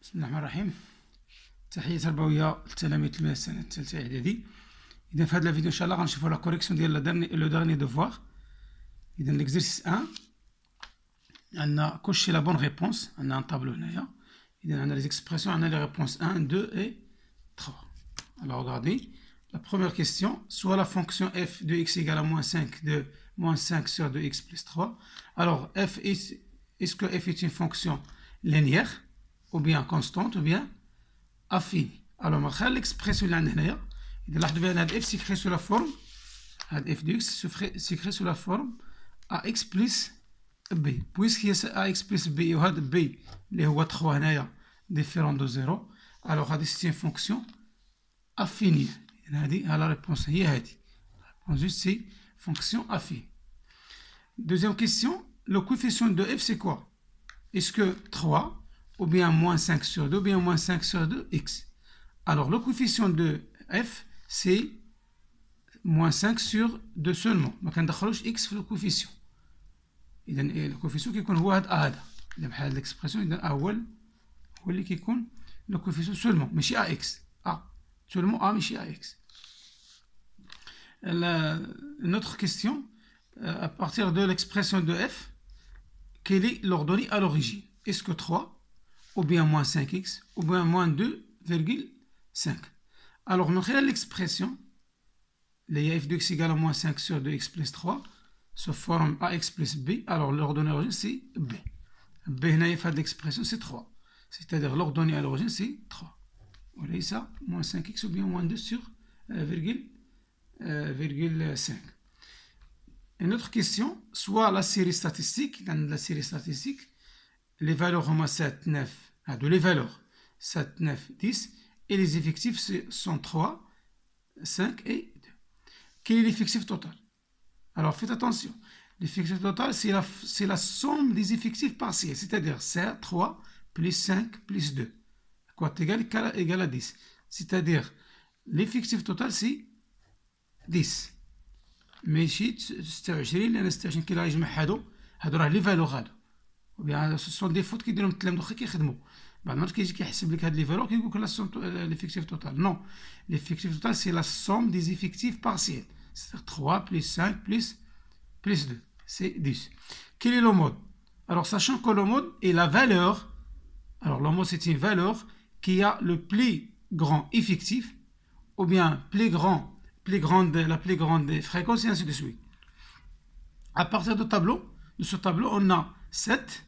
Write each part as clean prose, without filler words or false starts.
بسم الله الرحمن الرحيم. تحية تربوية لتلاميذ المدرسة السنة الثالثة إعدادي. إذا في هذا الفيديو إن شاء الله غنشوفو لا كوريكسيون ديال لو ديرني دوفوار. إذا ليكزيرسيس 1 عندنا كلشي لا بون ريبونس، عندنا ان طابلو هنايا. إذا عندنا لي زيكسبرسيون، عندنا لي ريبونس 1 2 et 3. Alors regardez, la première question, soit la fonction f de x égale à moins 5 de moins 5 sur 2x plus 3. Alors f est-ce que f est une fonction linéaire ou bien constante ou bien affinie. Alors on va l'expression là هنايا. إذا لاحظوا بأن هاد f s'écrit sous la forme، هاد f de x s'écrit sous la forme ax plus b. Puisqu'il y a ax plus b وهاد b اللي هو 3 هنايا différent de 0، alors هادي c'est une fonction affinie. هذه la réponse هي هذه. La réponse juste c'est fonction affinie. Deuxième question, le coefficient de f c'est quoi? Est-ce que 3 ou bien moins 5 sur 2 ou bien moins 5 sur 2x? Alors le coefficient de f c'est moins 5 sur 2 seulement. ما كندخلوش x في le coefficient. إذا le coefficient كيكون هو هذا. إذا بحال هاد l'expression إذا أول هو اللي كيكون le coefficient seulement ماشي ax. Seulement A ماشي ax. Une autre question, à partir de l'expression de f, quelle est l'ordonnée à l'origine? Est-ce que 3 ou bien moins 5x ou bien moins 2,5? Alors, من خلال l'expression, les f de x égale à moins 5 sur 2x plus 3 se forme ax plus b. Alors, l'ordonnée à l'origine, c'est b. b هنا في هذه l'expression, c'est 3. C'est-à-dire, l'ordonnée à l'origine, c'est 3. وليس moins 5x ou bien moins 2 sur 0,5. Une autre question, soit la série statistique, dans la série statistique, les valeurs ont 7, 9, de les valeurs 7, 9, 10, et les effectifs sont 3, 5 et 2. Quel est l'effectif total? Alors faites attention, l'effectif total c'est la somme des effectifs partiels, c'est-à-dire 7, 3 plus 5 plus 2. Quoi égale à 10. C'est-à-dire, l'effectif total, c'est 10. ماشي 26 لأن 26 كي راه يجمع هادو راه لي فالور هادو. وبيان سو سون دي فوت كيديرهم التلاميذ واخا كيخدموا. بعض المرات كيجي كيحسب لك هاد لي فالور كيقول لك لا سوم l'effectif total. Non, l'effectif total c'est la somme des effectifs partiels. C'est-à-dire 3 plus 5 plus 2. C'est 10. Quel est le mode? Alors sachant que le mode est la valeur. Alors le mode c'est une valeur qui a le plus grand effectif ou bien la plus grande fréquence et ainsi de suite. À partir de ce tableau, on a 7,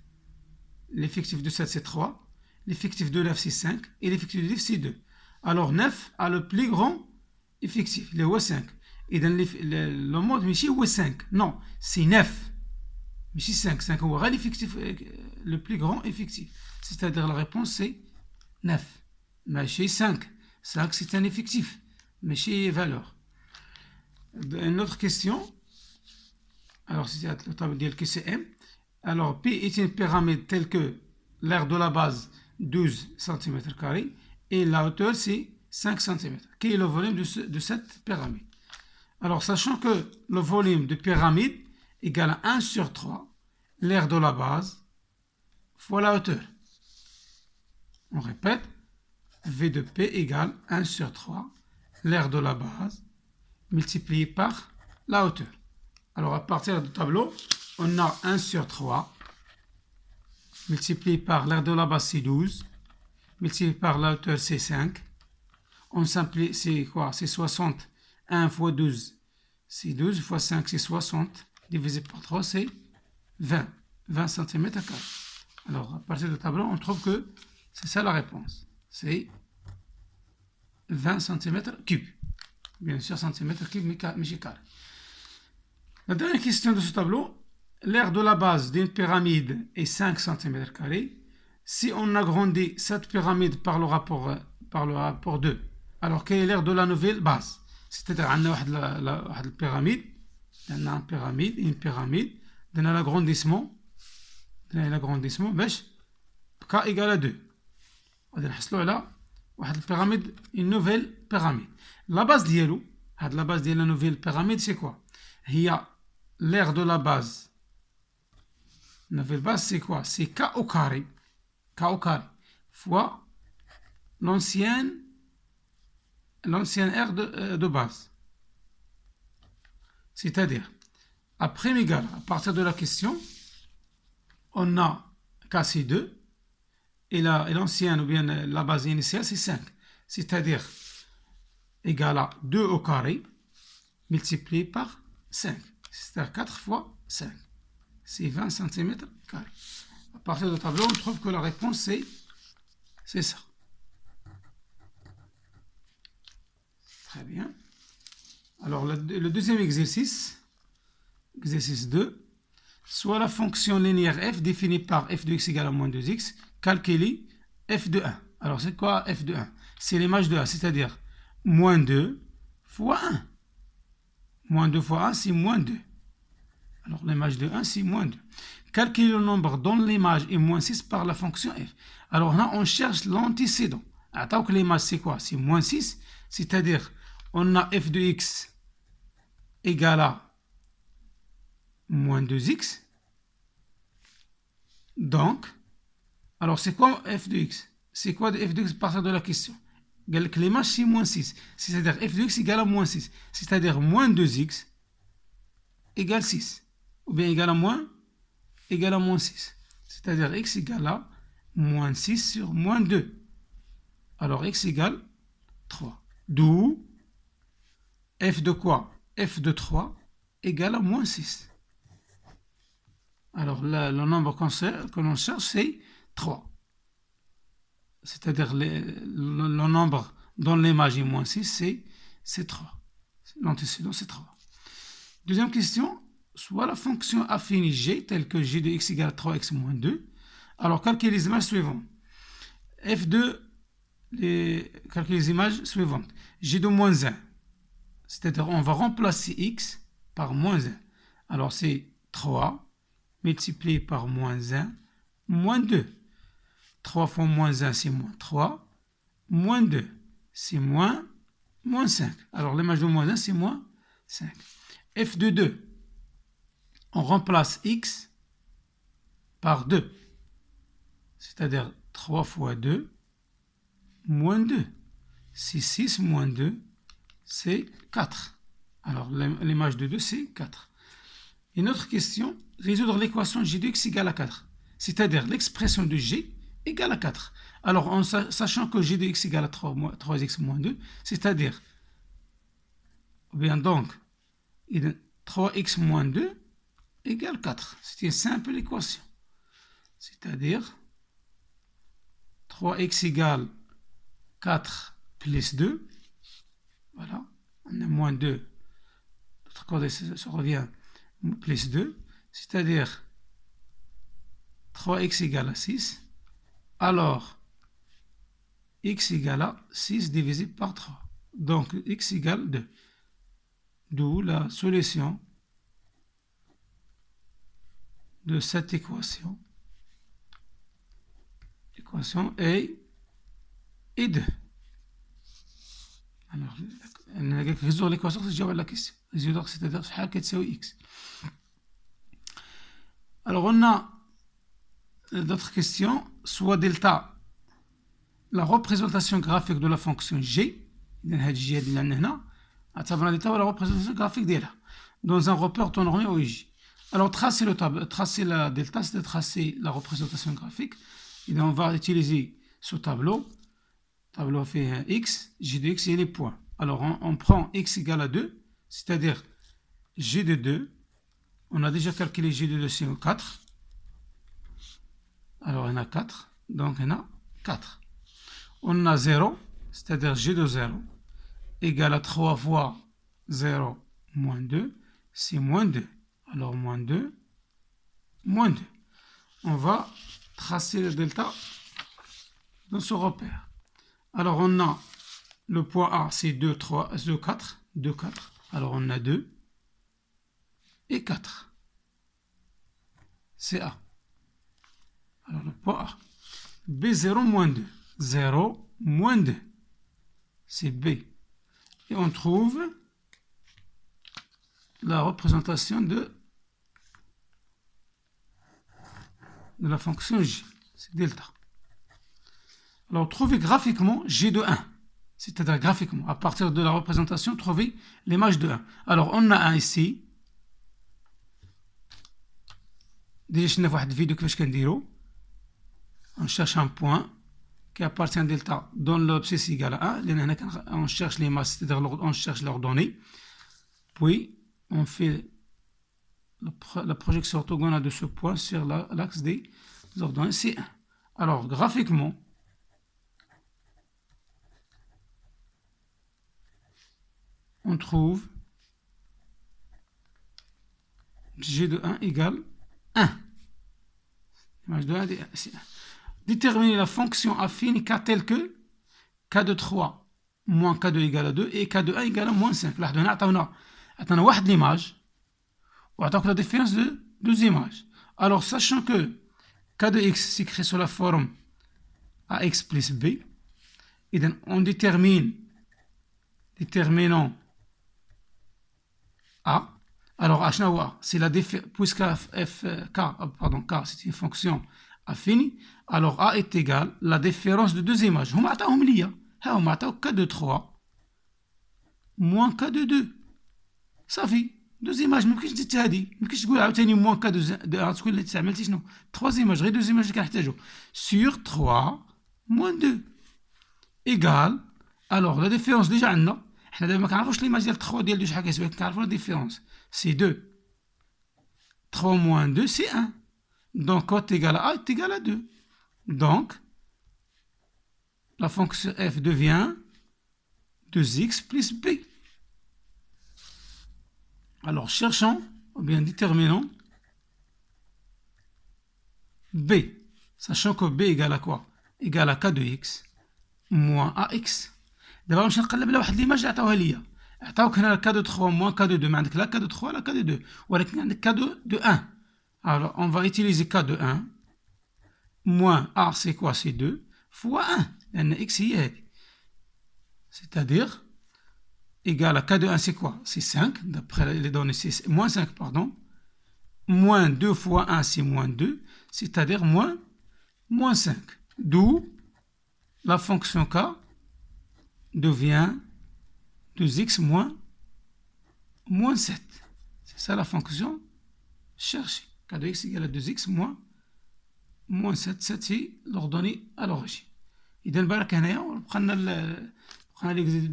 l'effectif de 7 c'est 3, l'effectif de 9 c'est 5 et l'effectif de 10 c'est 2. Alors 9 a le plus grand effectif, le هو 5. Et dans le mode ماشي هو 5, non, c'est 9. ماشي 5 هو غير l'effectif le plus grand effectif. C'est-à-dire la réponse c'est 9. ماشي 5. 5 c'est un effectif, ماشي valeur. Une autre question. Alors c'est le tableau ديال QCM. Alors P est une pyramide telle que l'aire de la base 12 cm² et la hauteur c'est 5 cm. Quel est le volume de cette pyramide? Alors sachant que le volume de pyramide égale à 1 sur 3, l'aire de la base fois la hauteur. On répète, V de P égale 1 sur 3, l'aire de la base, multiplié par la hauteur. Alors à partir du tableau, on a 1 sur 3, multiplié par l'aire de la base c'est 12, multiplié par la hauteur c'est 5. On simplifie, c'est quoi? C'est 60. 1 fois 12, c'est 12, fois 5 c'est 60, divisé par 3 c'est 20 cm². Alors à partir du tableau, on trouve que c'est ça la réponse. C'est 20 cm3. Bien sûr, cm3, mais carré. La dernière question de ce tableau, l'aire de la base d'une pyramide est 5 cm². Si on agrandit cette pyramide par le rapport 2, alors quelle est l'aire de la nouvelle base? C'est-à-dire, on a une pyramide, une pyramide, on a l'agrandissement, باش k égale à 2. غادي نحصلوا على واحد البيراميد une nouvelle pyramide. La base ديالو هاد la base ديال la nouvelle pyramide c'est quoi? هي l'aire de la base. La nouvelle base c'est quoi? C'est k au carré fois l'ancienne R de base. C'est-à-dire, après égal, à partir de la question, on a cassé 2 et l'ancienne ou bien la base initiale, c'est 5. C'est-à-dire, égal à 2 au carré multiplié par 5. C'est-à-dire 4 fois 5. C'est 20 cm². À partir du tableau, on trouve que la réponse, c'est ça. Très bien. Alors, le deuxième exercice, exercice 2, soit la fonction linéaire f définie par f de x égale à moins 2x, calculée f de 1. Alors, c'est quoi f de 1? C'est l'image de 1, c'est-à-dire moins 2 fois 1. Moins 2 fois 1, c'est moins 2. Alors, l'image de 1, c'est moins 2. Calculer le nombre dont l'image est moins 6 par la fonction f. Alors là, on cherche l'antécédent. Attends que l'image, c'est quoi? C'est moins 6, c'est-à-dire on a f de x égale à moins 2x. Donc, alors c'est quoi f de x? C'est quoi f de x à partir de la question? L'image c'est moins 6. C'est-à-dire f de x égale à moins 6. C'est-à-dire moins 2x égale 6. Ou bien égale à moins 6. C'est-à-dire x égale à moins 6 sur moins 2. Alors x égale 3. D'où f de quoi? F de 3 égale à moins 6. Alors là, le nombre que l'on cherche, c'est 3. C'est-à-dire le nombre dont l'image est moins 6, c'est 3. L'antécédent, c'est 3. Deuxième question, soit la fonction affinie g, telle que g de x égale à 3x moins 2. Alors, calculez les images suivantes. Calculez les images suivantes. G de moins 1. C'est-à-dire, on va remplacer x par moins 1. Alors, c'est 3 multiplié par moins 1, moins 2. 3 fois moins 1, c'est moins 3. Moins 2, c'est moins 5. Alors, l'image de moins 1, c'est moins 5. F de 2, on remplace x par 2. C'est-à-dire 3 fois 2, moins 2. C'est 6 moins 2, c'est 4. Alors, l'image de 2, c'est 4. Une autre question, résoudre l'équation g de x égale à 4. C'est-à-dire l'expression de g égale à 4. Alors, en sachant que g de x égale à 3x moins 2, c'est-à-dire, bien donc, 3x moins 2 égale 4. C'est une simple équation. C'est-à-dire, 3x égale 4 plus 2. Voilà, on a moins 2. De l'autre côté, ça revient plus 2. C'est-à-dire, 3x égale à 6. Alors, x égale à 6 divisé par 3. Donc, x égale 2. D'où la solution de cette équation. Équation A et 2. Alors, résoudre l'équation, c'est déjà la question. Résoudre, c'est-à-dire, c'est x. Alors, on a d'autres questions. Soit delta, la représentation graphique de la fonction g, la représentation graphique d'elle, dans un repère tourné au j. Alors, tracer la delta, c'est de tracer la représentation graphique. Et on va utiliser ce tableau. Le tableau fait un x, g de x et les points. Alors, on prend x égale à 2, c'est-à-dire g de 2. On a déjà calculé g de 2, c'est 4. Alors, on a 4. Donc, on a 4. On a 0, c'est-à-dire g de 0, égale à 3 fois 0 moins 2, c'est moins 2. Alors, moins 2, moins 2. On va tracer le delta dans ce repère. Alors, on a le point A, c'est 2, 3, 2, 4. 2, 4. Alors, on a 2 et 4. C'est A. Alors, le point A. B0 moins 2. 0 moins 2. C'est B. Et on trouve la représentation de la fonction J. C'est delta. Alors, trouvez graphiquement G de 1. C'est-à-dire graphiquement, à partir de la représentation, trouvez l'image de 1. Alors, on a un ici. Déjà, je vais vidéo que on cherche un point qui appartient à delta dans l'abscisse égale à 1. On cherche les masses, c'est-à-dire on cherche leurs données. Puis, on fait la projection orthogonale de ce point sur l'axe des ordonnées C1. Alors, graphiquement, on trouve G de 1 égale 1. L'image de 1 c'est 1. Déterminer la fonction affine K telle que K de 3 moins K de égale à 2 et K de 1 égale à moins 5. Là, on a une image ou la différence de deux images. Alors, sachant que K de X s'écrit sous la forme AX plus B, et donc on déterminant A. Alors, c'est la puisque K c'est une fonction affine, alors A est égal à la différence de deux images. On a K de 3 moins K de 2. Ça fait deux images. ما يمكنش تدير هذه، ما يمكنش تقول عاوتاني موان كا تقول لي استعملتي شنو 3 images غير 2 images اللي كنحتاجو sur 3 moins 2 égal. alors la différence déjà عندنا حنا دابا ما كنعرفوش ليماج ديال 3 ديال 2 شحال كيساوي، كنعرفو لا ديفيرونس سي 2. 3 moins 2 c'est 1. donc quand égal à A est égal à 2. donc la fonction f devient 2x plus b. Alors, cherchons, ou bien déterminons B, sachant que B égale à quoi? Égale à K de X moins AX. D'abord, je vais نقلب على واحد l'image اللي عطاوها ليا. عطاوك هنا K de 3 moins K de 2. ما عندك لا K de 3 لا K de 2. ولكن عندك K de 1. Alors, on va utiliser K de 1 moins A, c'est quoi? C'est 2 fois 1. لأن X هي هذه. C'est-à-dire égal à K de 1, c'est quoi? C'est 5, d'après les données, c'est moins 5, pardon. Moins 2 fois 1, c'est moins 2, c'est-à-dire moins 5. D'où la fonction K devient 2x moins 7. C'est ça la fonction cherchée. K de x égale à 2x moins 7. 7, c'est l'ordonnée à l'origine. إذا نبارك هنايا بقى لنا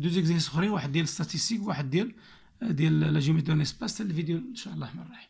deux exercices اخرين، واحد ديال الستاتيستيك وواحد ديال لا جيومتري دو ليسباس. الفيديو ان شاء الله الرحمن الرحيم.